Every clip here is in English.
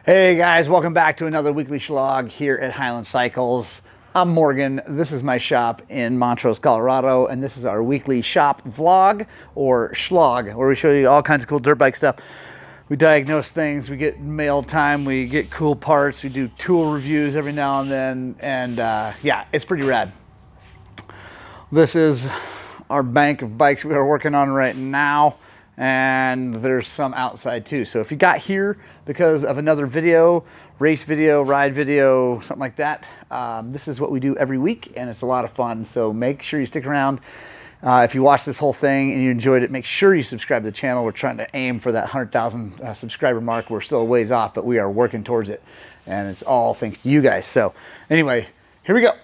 Hey guys, welcome back to another weekly Shlog here at Highland Cycles. I'm Morgan. This is my shop in Montrose, Colorado, and this is our weekly shop vlog, or Shlog, where we show you all kinds of cool dirt bike stuff. We diagnose things, we get mail time, we get cool parts, we do tool reviews every now and then, and yeah, it's pretty rad. This is our bank of bikes we are working on right now, and there's some outside too. So if you got here because of another video, race video, ride video, something like that, this is what we do every week, and it's a lot of fun. So make sure you stick around. If you watch this whole thing and you enjoyed it, make sure you subscribe to the channel. We're trying to aim for that 100,000 subscriber mark. We're still a ways off, but we are working towards it, and it's all thanks to you guys. So anyway, here we go.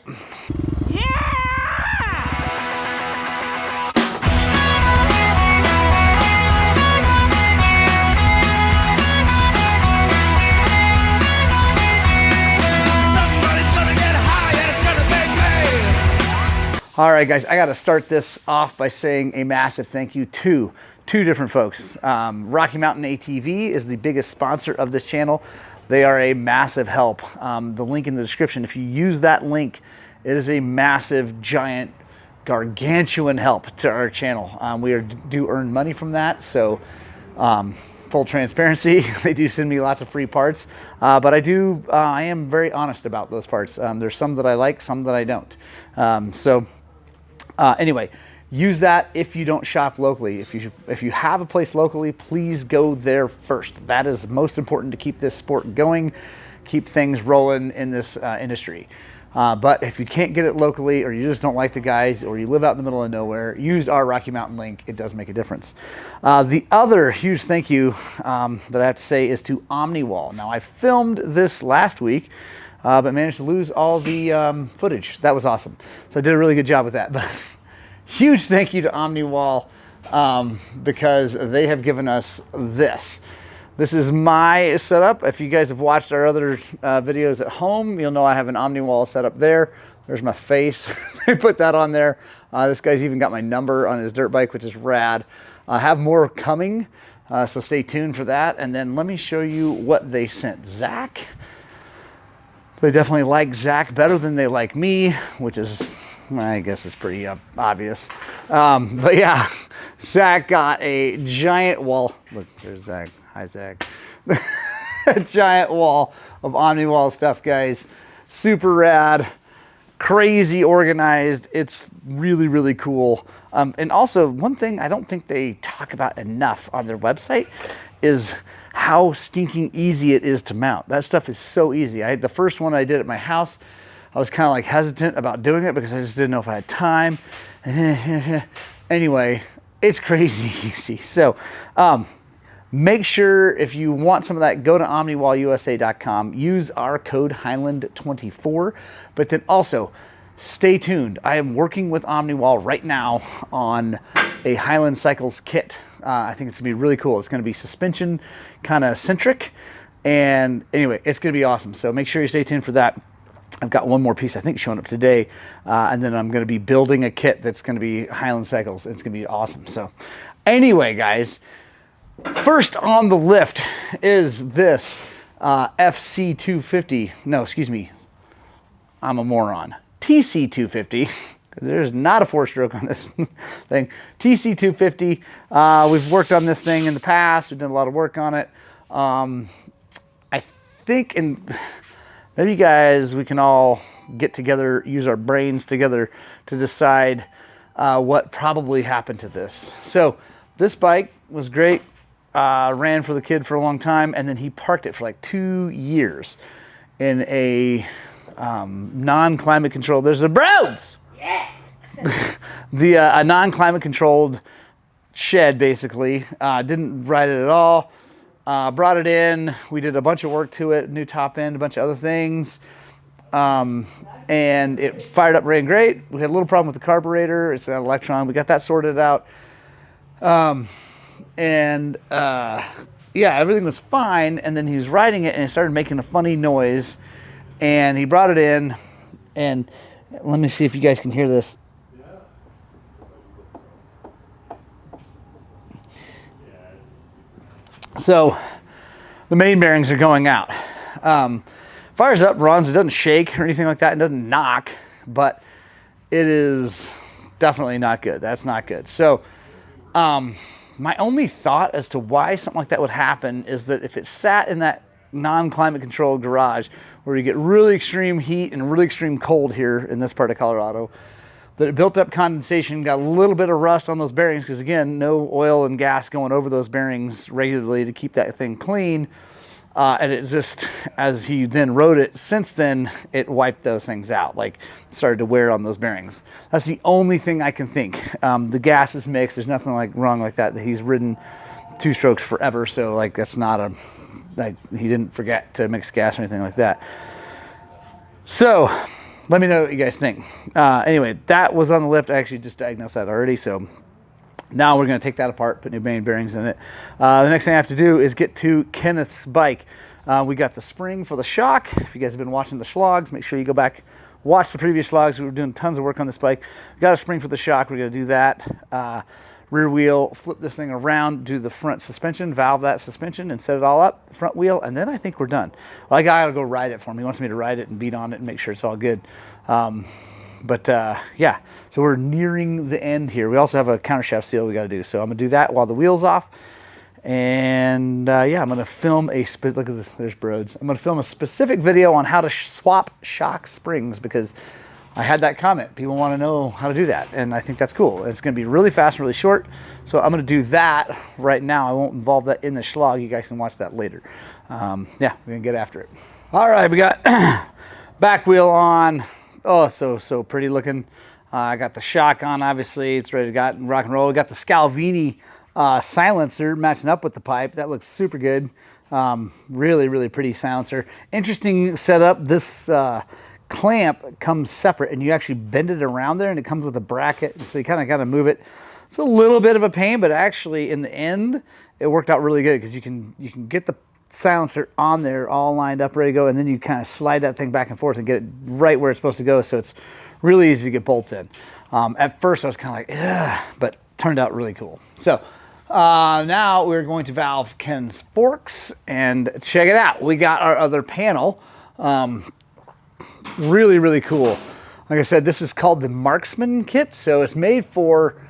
All right, guys, I got to start this off by saying a massive thank you to two different folks. Rocky Mountain ATV is the biggest sponsor of this channel. They are a massive help. The link in the description, if you use that link, it is a massive, giant, gargantuan help to our channel. We do earn money from that, so full transparency, they do send me lots of free parts, but I am very honest about those parts. There's some that I like, some that I don't. Anyway, use that if you don't shop locally. If you have a place locally, please go there first. That is most important to keep this sport going, keep things rolling in this industry. But if you can't get it locally, or you just don't like the guys, or you live out in the middle of nowhere, use our Rocky Mountain link. It does make a difference. The other huge thank you that I have to say is to OmniWall. Now, I filmed this last week, but managed to lose all the footage. That was awesome. So I did a really good job with that. But huge thank you to OmniWall because they have given us this. This is my setup. If you guys have watched our other videos at home, you'll know I have an OmniWall setup there. There's my face. They put that on there. This guy's even got my number on his dirt bike, which is rad. I have more coming, so stay tuned for that. And then let me show you what they sent. Zach. They definitely like Zach better than they like me, which is, I guess it's pretty obvious. But yeah, Zach got a giant wall. Look, there's Zach. Hi, Zach. A giant wall of OmniWall stuff, guys. Super rad, crazy organized. It's really, really cool. And also, one thing I don't think they talk about enough on their website is how stinking easy it is to mount. That stuff is so easy. The first one I did at my house, I was kind of like hesitant about doing it because I just didn't know if I had time. Anyway, it's crazy easy. So make sure if you want some of that, go to omniwallusa.com, use our code Highland24, but then also stay tuned. I am working with OmniWall right now on a Highland Cycles kit. I think it's gonna be really cool. It's gonna be suspension kind of centric, and anyway, it's gonna be awesome. So make sure you stay tuned for that. I've got one more piece I think showing up today, and then I'm gonna be building a kit that's gonna be Highland Cycles. It's gonna be awesome. So anyway, guys, first on the lift is this FC250. No, excuse me, I'm a moron. TC250. There's not a 4-stroke on this thing. TC250. We've worked on this thing in the past. We've done a lot of work on it. I think, and maybe guys, we can all get together, use our brains together to decide what probably happened to this. So this bike was great. Ran for the kid for a long time, and then he parked it for like 2 years in a non-climate controlled. There's the Browns. Yeah. A non-climate controlled shed, basically. Didn't ride it at all. Brought it in. We did a bunch of work to it, new top end, a bunch of other things. And it fired up, ran great. We had a little problem with the carburetor. It's an Electron. We got that sorted out. Yeah, everything was fine. And then he was riding it, and it started making a funny noise. And he brought it in, and let me see if you guys can hear this. So the main bearings are going out. Fires up, runs, it doesn't shake or anything like that, it doesn't knock, but it is definitely not good. That's not good. So my only thought as to why something like that would happen is that if it sat in that non-climate controlled garage where you get really extreme heat and really extreme cold here in this part of Colorado, that it built up condensation, got a little bit of rust on those bearings, because again, no oil and gas going over those bearings regularly to keep that thing clean. And it just, as he then rode it, since then, it wiped those things out, like started to wear on those bearings. That's the only thing I can think. The gas is mixed. There's nothing like wrong like that. He's ridden 2-strokes forever, so like that's not a, like he didn't forget to mix gas or anything like that. So let me know what you guys think. Anyway, that was on the lift. I actually just diagnosed that already, so now we're going to take that apart, put new main bearings in it. The next thing I have to do is get to Kenneth's bike. We got the spring for the shock. If you guys have been watching the Shlogs, make sure you go back, watch the previous Shlogs. We were doing tons of work on this bike. We got a spring for the shock. We're going to do that. Rear wheel, flip this thing around, do the front suspension, valve that suspension, and set it all up. Front wheel, and then I think we're done. Well, I got to go ride it for him. He wants me to ride it and beat on it and make sure it's all good. Yeah, so we're nearing the end here. We also have a countershaft seal we got to do, so I'm gonna do that while the wheel's off. And yeah, I'm gonna film look at this, there's Broads. I'm gonna film a specific video on how to swap shock springs, because I had that comment. People want to know how to do that, and I think that's cool. It's gonna be really fast and really short, so I'm gonna do that right now. I won't involve that in the Shlog. You guys can watch that later. Yeah, we're gonna get after it. All right, we got back wheel on. Oh, so pretty looking. I got the shock on, obviously. It's ready to go rock and roll. We got the Scalvini silencer matching up with the pipe. That looks super good. Really, really pretty silencer. Interesting setup. This clamp comes separate, and you actually bend it around there, and it comes with a bracket. So you kind of got to move it. It's a little bit of a pain, but actually in the end, it worked out really good, because you can get the silencer on there all lined up, ready to go, and then you kind of slide that thing back and forth and get it right where it's supposed to go, so it's really easy to get bolted in. At first I was kind of like, ugh, but turned out really cool. So now we're going to valve Ken's forks and check it out. We got our other panel. Really, really cool. Like I said, this is called the Marksman kit, so it's made for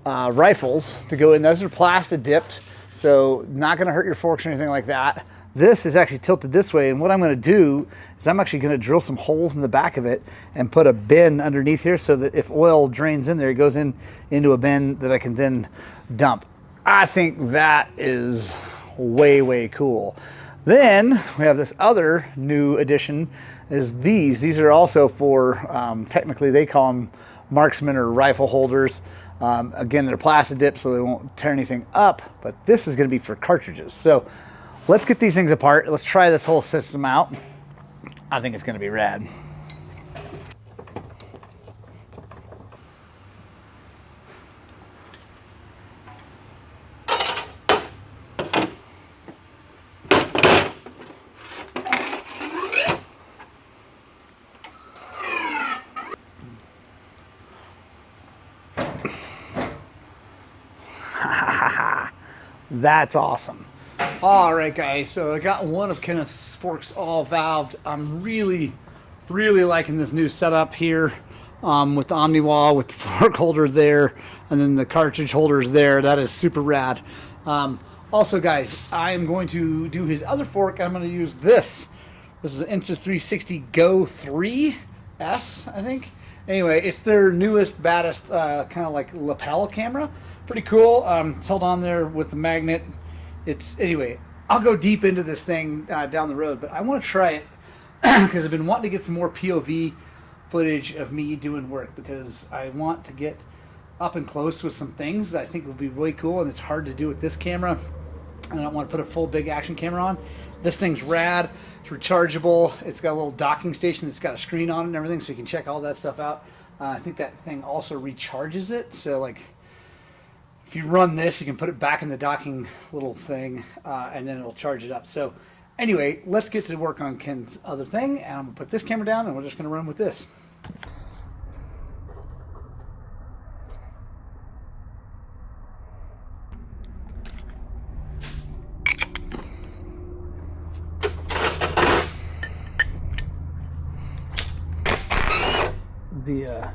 rifles to go in. Those are plastic dipped, so not going to hurt your forks or anything like that. This is actually tilted this way, and what I'm going to do is I'm actually going to drill some holes in the back of it and put a bin underneath here, so that if oil drains in there, it goes into a bin that I can then dump. I think that is way, way cool. Then we have this other new addition, is these are also for technically they call them marksman or rifle holders. Again, they're plastic dipped, so they won't tear anything up, but this is going to be for cartridges. So let's get these things apart. Let's try this whole system out. I think it's going to be rad. That's awesome. All right, guys, so I got one of Kenneth's forks all valved. I'm really, really liking this new setup here with the Omni-Wall, with the fork holder there, and then the cartridge holders there. That is super rad. Also, guys, I am going to do his other fork. I'm going to use this. This is an Insta360 Go 3S, I think. Anyway, it's their newest, baddest kind of like lapel camera. Pretty cool. It's held on there with the magnet. Anyway, I'll go deep into this thing down the road, but I want to try it because I've been wanting to get some more POV footage of me doing work, because I want to get up and close with some things that I think will be really cool, and it's hard to do with this camera. And I don't want to put a full big action camera on. This thing's rad. It's rechargeable. It's got a little docking station that's got a screen on it and everything, so you can check all that stuff out. I think that thing also recharges it, so like if you run this, you can put it back in the docking little thing, and then it'll charge it up. So anyway, let's get to work on Ken's other thing, and I'm going to put this camera down, and we're just going to run with this. the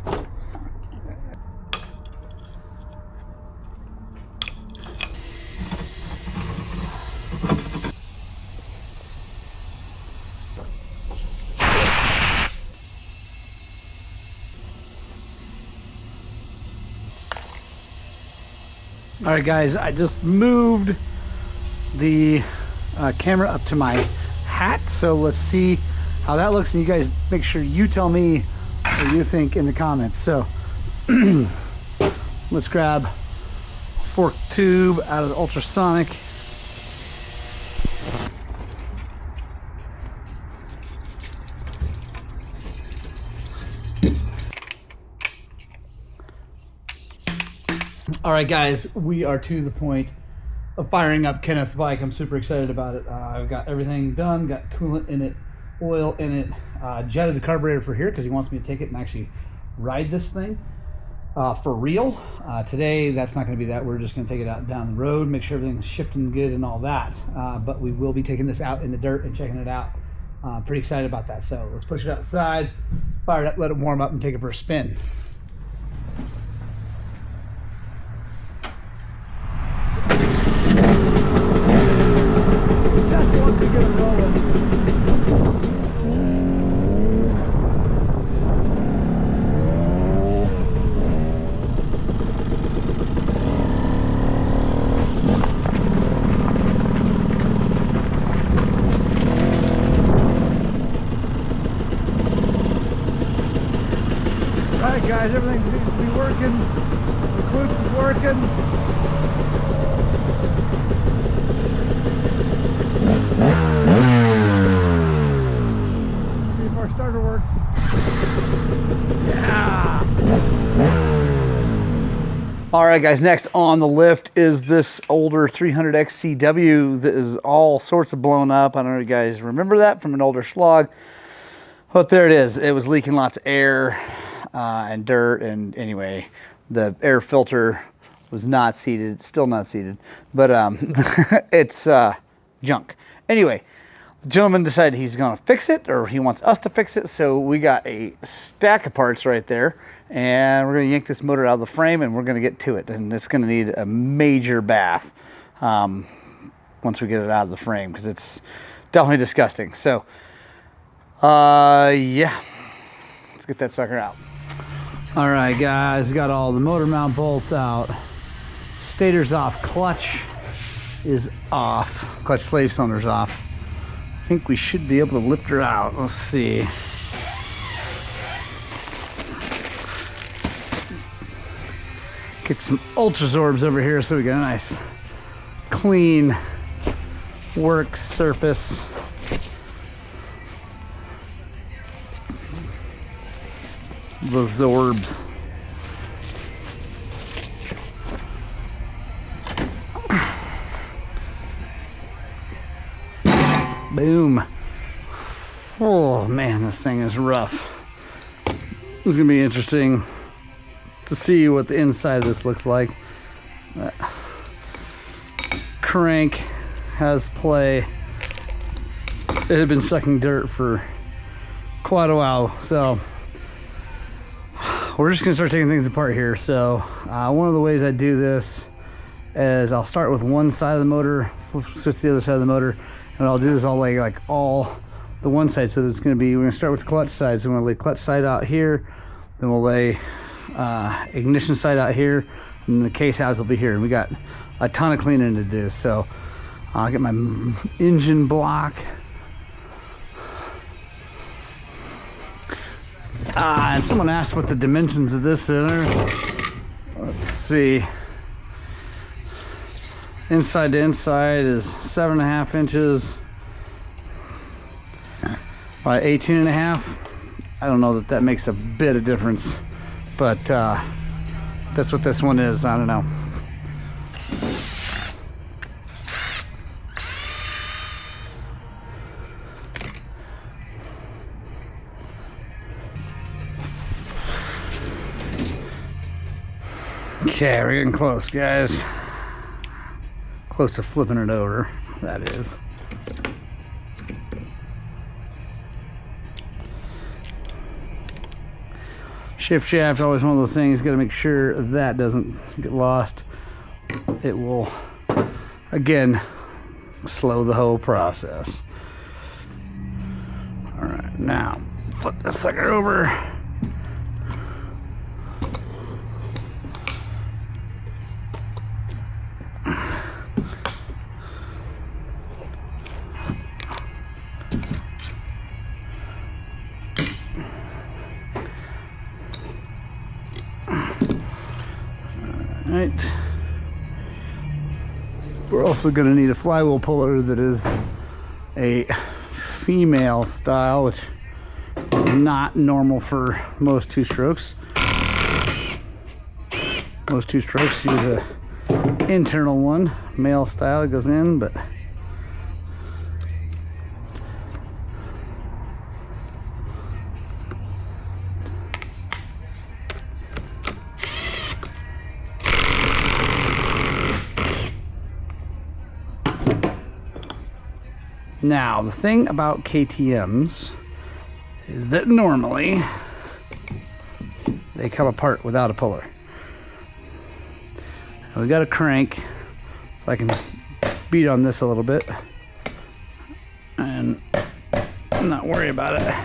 All right, guys, I just moved the camera up to my hat, so let's see how that looks, and you guys make sure you tell me what you think in the comments. So let's grab fork tube out of the ultrasonic. All right, guys, we are to the point of firing up Kenneth's bike. I'm super excited about it. I've got everything done, got coolant in it, oil in it, jetted the carburetor for here because he wants me to take it and actually ride this thing for real. Today, that's not going to be that. We're just going to take it out down the road, make sure everything's shifting good and all that. But we will be taking this out in the dirt and checking it out. Pretty excited about that. So let's push it outside, fire it up, let it warm up, and take it for a spin. Just want to get it rolling. Alright guys, everything seems to be working. The clutch is working. See if our starter works. Yeah! Alright guys, next on the lift is this older 300X CW that is all sorts of blown up. I don't know if you guys remember that from an older Shlog. But there it is. It was leaking lots of air and dirt, and anyway, the air filter was not seated, still not seated, but it's junk. Anyway, the gentleman decided he's gonna fix it, or he wants us to fix it, so we got a stack of parts right there, and we're gonna yank this motor out of the frame and we're gonna get to it, and it's gonna need a major bath once we get it out of the frame, because it's definitely disgusting. So yeah, let's get that sucker out. All right guys, got all the motor mount bolts out, stator's off, clutch is off, clutch slave cylinder's off. I think we should be able to lift her out. Let's see. Get some Ultrasorbs over here so we get a nice clean work surface. The Zorbs. Boom. Oh man, this thing is rough. It's gonna be interesting to see what the inside of this looks like. Crank has play. It had been sucking dirt for quite a while, so we're just gonna start taking things apart here. So one of the ways I do this is I'll start with one side of the motor, switch to the other side of the motor, and I'll do this all like all the one side. So it's gonna be, we're gonna start with the clutch side. So we're gonna lay clutch side out here, then we'll lay ignition side out here, and the case house will be here. And we got a ton of cleaning to do. So I'll get my engine block. And someone asked what the dimensions of this are. Let's see. Inside to inside is 7.5 inches by 18.5. I don't know that that makes a bit of difference, but that's what this one is. I don't know. Okay, we're getting close, guys. Close to flipping it over, that is. Shift shaft, always one of those things, got to make sure that doesn't get lost. It will, again, slow the whole process. All right, now flip this sucker over. Right. We're also going to need a flywheel puller that is a female style, which is not normal for most two-strokes. Most two-strokes use a internal one, male style. It goes in, but now, the thing about KTMs is that normally they come apart without a puller. And we got a crank, so I can beat on this a little bit and not worry about it.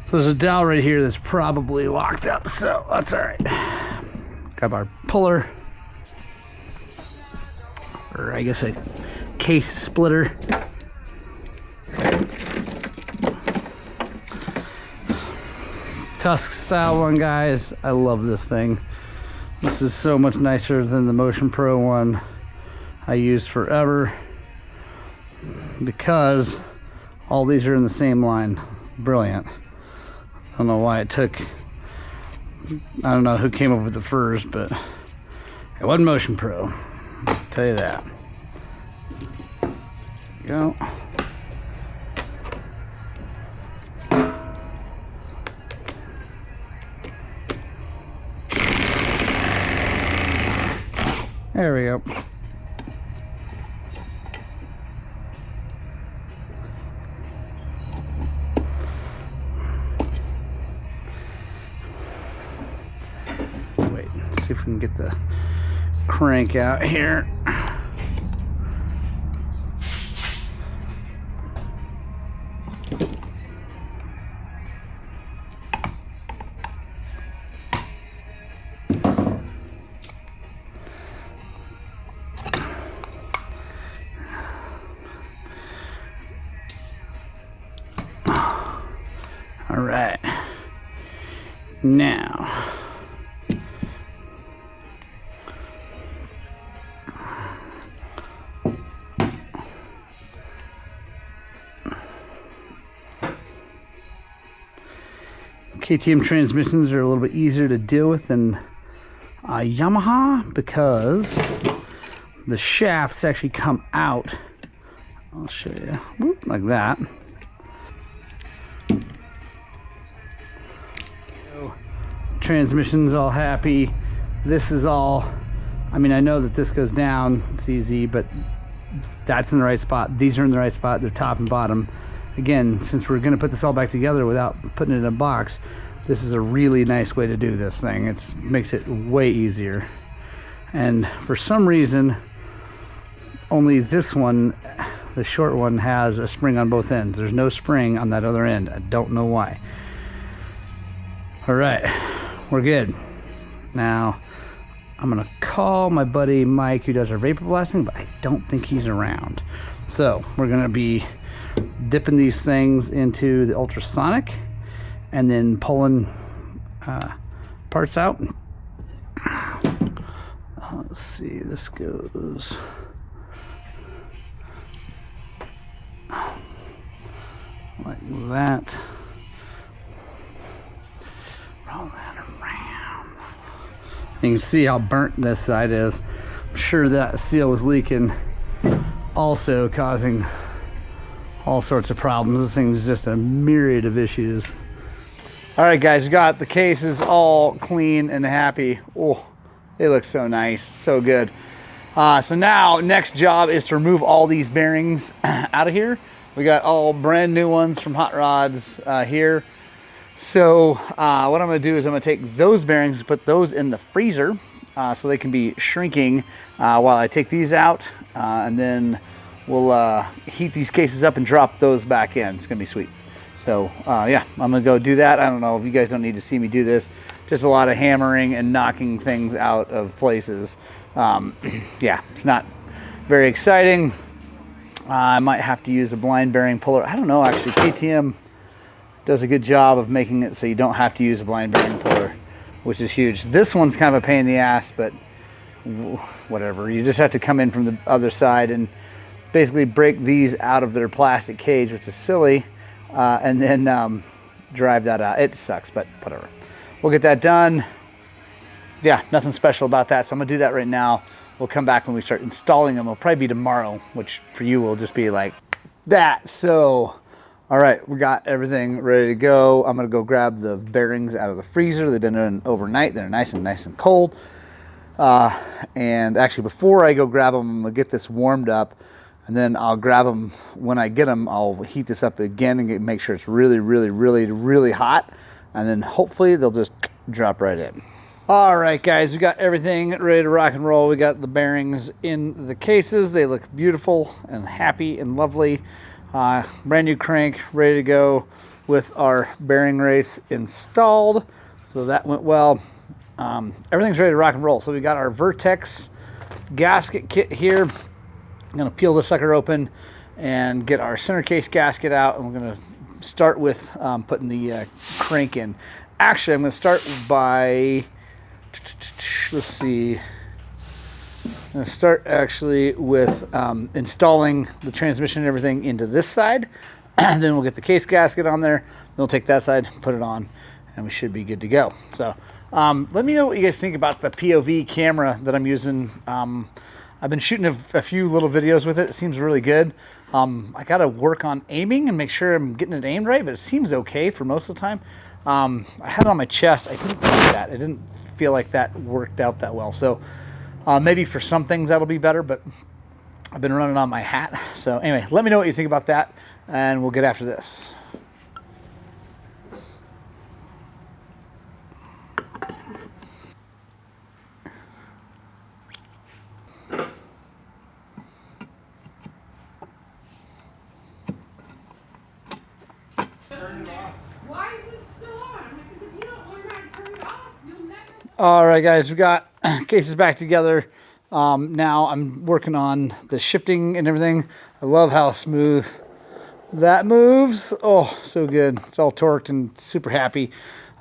So there's a dowel right here that's probably locked up, so that's all right. Grab our puller, or I guess a case splitter. Tusk style one, guys. I love this thing. This is so much nicer than the Motion Pro one I used forever, because all these are in the same line. Brilliant. I don't know why it took, I don't know who came up with it first, but it wasn't Motion Pro. I'll tell you that. There you go. There we go. Wait, let's see if we can get the crank out here. All right, now KTM transmissions are a little bit easier to deal with than Yamaha, because the shafts actually come out. I'll show you. Whoop, like that. Transmission's all happy. This is all, I mean, I know that this goes down, it's easy, but that's in the right spot. These are in the right spot. They're top and bottom. Again, since we're going to put this all back together without putting it in a box, this is a really nice way to do this thing. It makes it way easier. And for some reason, only this one, the short one, has a spring on both ends. There's no spring on that other end. I don't know why. All right, we're good. Now, I'm gonna call my buddy Mike, who does our vapor blasting, but I don't think he's around. So we're gonna be dipping these things into the ultrasonic and then pulling parts out. Let's see, this goes like that. Roll that around. You can see how burnt this side is. I'm sure that seal was leaking, also causing all sorts of problems. This thing's just a myriad of issues. All right, guys, we got the cases all clean and happy. Oh, they look so nice, so good. So now, next job is to remove all these bearings out of here. We got all brand new ones from Hot Rods here. So what I'm going to do is I'm going to take those bearings and put those in the freezer so they can be shrinking while I take these out, and then we'll heat these cases up and drop those back in. It's going to be sweet. So yeah, I'm going to go do that. I don't know if you guys don't need to see me do this. Just a lot of hammering and knocking things out of places. Yeah, it's not very exciting. I might have to use a blind bearing puller. I don't know, actually. KTM does a good job of making it so you don't have to use a blind bearing puller, which is huge. This one's kind of a pain in the ass, but whatever. You just have to come in from the other side and basically break these out of their plastic cage, which is silly, and then drive that out. It sucks, but whatever. We'll get that done. Yeah, nothing special about that, so I'm going to do that right now. We'll come back when we start installing them. It'll probably be tomorrow, which for you will just be like that. So, all right, we got everything ready to go. I'm gonna go grab the bearings out of the freezer. They've been in overnight. They're nice and cold. And actually, before I go grab them, I'm gonna get this warmed up, and then I'll grab them. When I get them, I'll heat this up again and make sure it's really hot, and then hopefully they'll just drop right in. All right, guys, we got everything ready to rock and roll. We got the bearings in the cases. They look beautiful and happy and lovely. Brand new crank, ready to go with our bearing race installed. So that went well. Everything's ready to rock and roll. So we got our Vertex gasket kit here. I'm gonna peel this sucker open and get our center case gasket out, and we're gonna start with putting the crank in. Actually, I'm gonna start by, let's see. I'm going to start actually with installing the transmission and everything into this side. And then we'll get the case gasket on there. Then we'll take that side, put it on, and we should be good to go. So let me know what you guys think about the POV camera that I'm using. I've been shooting a few little videos with it. It seems really good. I got to work on aiming and make sure I'm getting it aimed right, but it seems okay for most of the time. I had it on my chest. I didn't like that. It didn't feel like that worked out that well. So maybe for some things that'll be better, but I've been running on my hat. So anyway, let me know what you think about that, and we'll get after this. Why is this still on? Because if you don't learn how to turn it off, you'll never... All right, guys, we got cases back together. Now I'm working on the shifting and everything. I love how smooth that moves. Oh, so good. It's all torqued and super happy.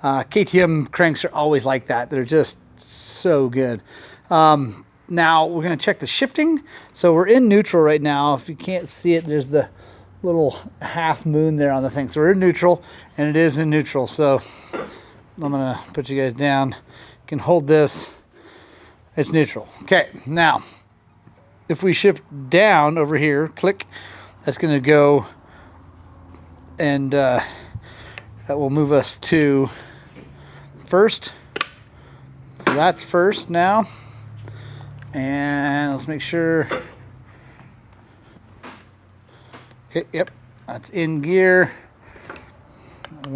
KTM cranks are always like that. They're just so good. Now we're going to check the shifting. So we're in neutral right now. If you can't see it, there's the little half moon there on the thing. So we're in neutral, and it is in neutral. So I'm going to put you guys down. You can hold this. It's neutral. Okay, now if we shift down over here, click, that's going to go, and that will move us to first. So that's first now. And let's make sure. Okay, yep, that's in gear. It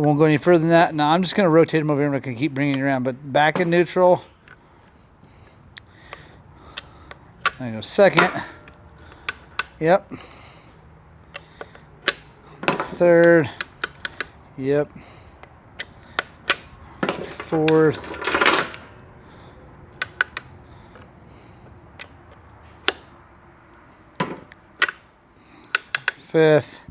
won't go any further than that. Now I'm just going to rotate them over here. I'm not going to keep bringing it around, but back in neutral. I go second. Yep. Third. Yep. Fourth. Fifth.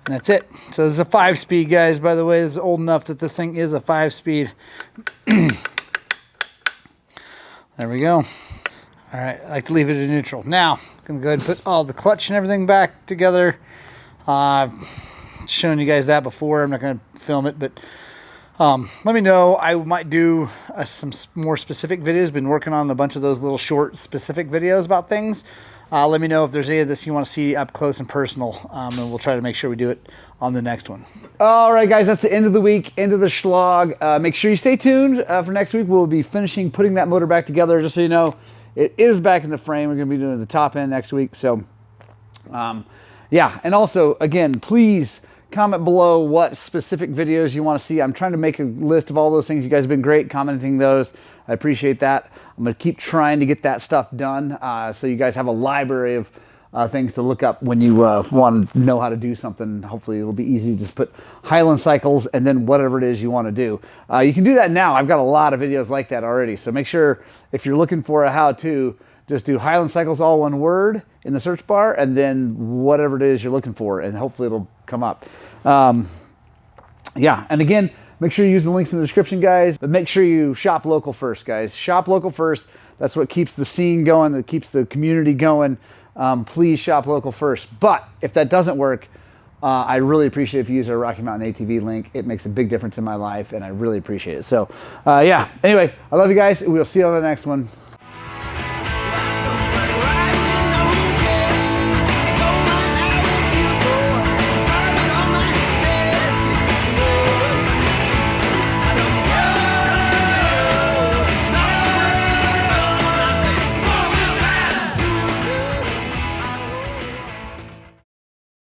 And that's it. So this is a 5-speed, guys. By the way, this is old enough that this thing is a 5-speed. There we go. All right, I like to leave it in neutral. Now, I'm going to go ahead and put all the clutch and everything back together. I've shown you guys that before. I'm not going to film it, but let me know. I might do some more specific videos. Been working on a bunch of those little short specific videos about things. Let me know if there's any of this you want to see up close and personal, and we'll try to make sure we do it on the next one. All right, guys, that's the end of the week, end of the Shlog. Make sure you stay tuned for next week. We'll be finishing putting that motor back together. Just so you know, it is back in the frame. We're going to be doing the top end next week. So, yeah. And also, again, please comment below what specific videos you want to see. I'm trying to make a list of all those things. You guys have been great commenting those. I appreciate that. I'm going to keep trying to get that stuff done, so you guys have a library of things to look up when you want to know how to do something. Hopefully it'll be easy to just put Highland cycles and then whatever it is you want to do. You can do that now. I've got a lot of videos like that already. So make sure if you're looking for a how-to, just do Highland cycles, all one word, in the search bar, and then whatever it is you're looking for, and hopefully it'll come up. Yeah, and again, make sure you use the links in the description, guys. But make sure you shop local first, guys. Shop local first. That's what keeps the scene going, that keeps the community going. Please shop local first. But if that doesn't work, I really appreciate if you use our Rocky Mountain ATV link. It makes a big difference in my life, and I really appreciate it. So, yeah. Anyway, I love you guys. We'll see you on the next one.